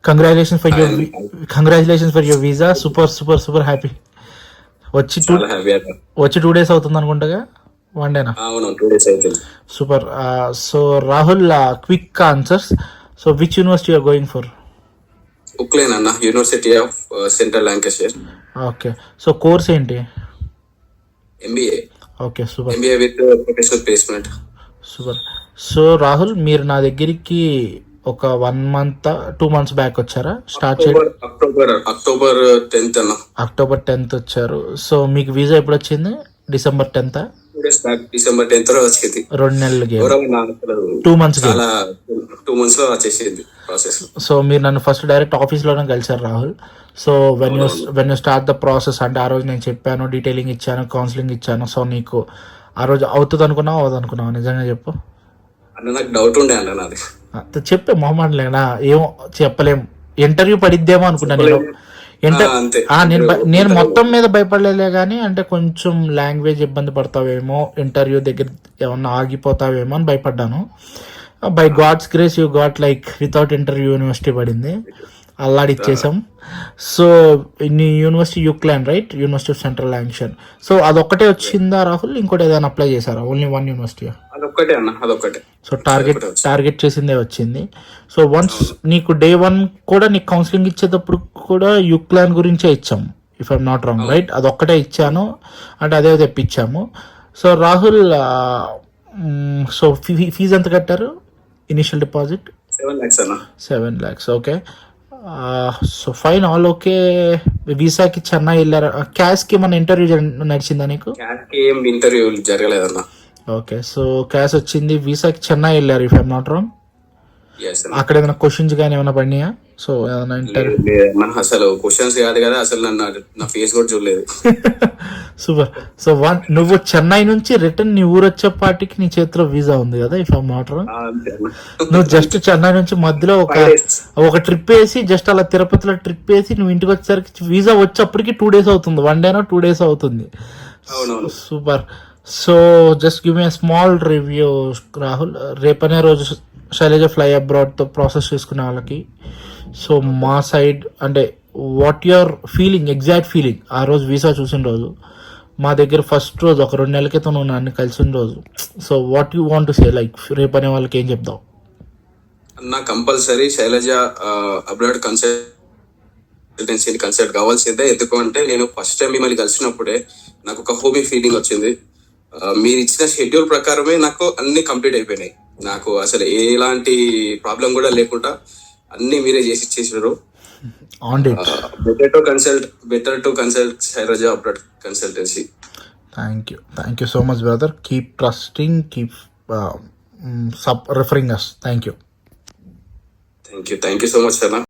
Congratulations for your visa. Super super super happy. చాలా happy అన్న. వచ్చి 2 days అవుతుంది అనుకుంటా, 1 day. అవును, 2 days అవుతుంది. Super. So Rahul, quick answers. So which university are going for? UCLan అన్న, university of Central Lancashire. Okay. So course ఏంటి? MBA. Okay, super. MBA with professional placement. Super. So Rahul, మీరు నా దగ్గరికి ఒక 1 month 2 months బ్యాక్ వచ్చారా? Start October 10th అన్న. October 10th వచ్చారు. So మీకు వీసా ఎప్పుడు వచ్చింది? December 10th? 2 days back, December 10th లో వచ్చేది. 2 నెలలకి, 2 months చాలా 2 months లో వచ్చేసేది ప్రాసెస్. సో మీరు నన్ను ఫస్ట్ డైరెక్ట్ ఆఫీస్లోనే కలిసారు Rahul. So when you start the process, అంటే ఆ రోజు నేను చెప్పాను, డీటెయిలింగ్ ఇచ్చాను, కౌన్సిలింగ్ ఇచ్చాను. సో నీకు ఆ రోజు అవుతుంది అనుకున్నావు, అవ్వదు అనుకున్నావు? నిజంగా చెప్పు అన్న. నాకు డౌట్ ఉండే అన్న నాది. చెప్పే మొహమాటలేనా? ఏమో చెప్పలేం. ఇంటర్వ్యూ పడిద్దేమో అనుకున్నా నేను మొత్తం మీద భయపడలే కానీ, అంటే కొంచెం లాంగ్వేజ్ ఇబ్బంది పడతావేమో, ఇంటర్వ్యూ దగ్గర ఏమన్నా ఆగిపోతావేమో అని భయపడ్డాను. By God's grace you got like without interview university పడింది, అల్లాడిచ్చేసాం. సో నీ university UCLan, right? University of Central Lancashire. So అదొక్కటే వచ్చిందా రాహుల్? ఇంకోటి ఏదైనా అప్లై చేశారా? Only 1 university? అదొక్కటే అన్న, అదొక్కటే. సో టార్గెట్ చేసిందే వచ్చింది. సో వన్స్ నీకు day 1 కూడా నీకు కౌన్సిలింగ్ ఇచ్చేటప్పుడు కూడా యుక్లైన్ గురించే ఇచ్చాము, if I'm not wrong, right? అదొక్కటే ఇచ్చాను, అంటే అదే తెప్పించాము. సో రాహుల్, సో ఫీజు ఎంత కట్టారు? ఇనిషియల్ డిపాజిట్ 7 lakhs అన్న. 7 lakhs. Okay. So fine, all okay. వీసాకి చెన్నై వెళ్ళారా? క్యాష్కి మన ఇంటర్వ్యూ నడిచిందా నీకు? క్యాట్కి ఏం ఇంటర్వ్యూ జరగలేదన్న. ఓకే. సో క్యాష్ వచ్చింది. వీసాకి చెన్నై వెళ్ళారు, ఇఫ్ ఐఎమ్ నాట్ రాంగ్. అక్కడ ఏమైనా క్వశ్చన్స్ కానీ ఏమైనా పడినాయా? సో ఏమైనా ఇంటర్వ్యూ? అసలు క్వశ్చన్స్ కాదు కదా, అసలు నా ఫేస్ కూడా చూడలేదు. సూపర్. సో నువ్వు చెన్నై నుంచి రిటర్న్ నీ ఊరు వచ్చేపాటికి నీ చేతిలో వీసా ఉంది కదా, ఇఫ్ ఐఎమ్ నాట్ రాంగ్. నువ్వు జస్ట్ చెన్నై నుంచి మధ్యలో ఒక ట్రిప్ వేసి, జస్ట్ అలా తిరుపతిలో ట్రిప్ వేసి నువ్వు ఇంటికి వచ్చేసరికి వీసా వచ్చేప్పటికి 2 days అవుతుంది. 1 day 2 days అవుతుంది. Super. So just give me small review Rahul. రేపనే రోజు శైలజ ఫ్లై అబ్రాడ్తో ప్రాసెస్ చేసుకునే వాళ్ళకి, సో మా సైడ్ అంటే what your feeling, exact feeling ఆ రోజు వీసా చూసిన రోజు, మా దగ్గర ఫస్ట్ రోజు ఒక 2 నెలల క్రితం నువ్వు నన్ను కలిసిన రోజు. So what you want to say, like రేపనే వాళ్ళకి ఏం చెప్తావు? అన్న కంపల్సరీ శైలజ అబ్రాడ్ కన్సల్టెన్సీని కన్సల్ట్ కావాల్సిందే. ఎందుకంటే నేను ఫస్ట్ టైం మిమ్మల్ని కలిసినప్పుడే నాకు ఒక హోమీ ఫీలింగ్ వచ్చింది. మీరు ఇచ్చిన షెడ్యూల్ ప్రకారమే నాకు అన్ని కంప్లీట్ అయిపోయినాయి. నాకు అసలు ఎలాంటి ప్రాబ్లం కూడా లేకుండా అన్ని మీరే చేసి ఇచ్చేసారు. Better to consult Shailaja abroad consultancy. Thank you so much brother. Keep trusting, keep referring us. Thank you so much అన్న.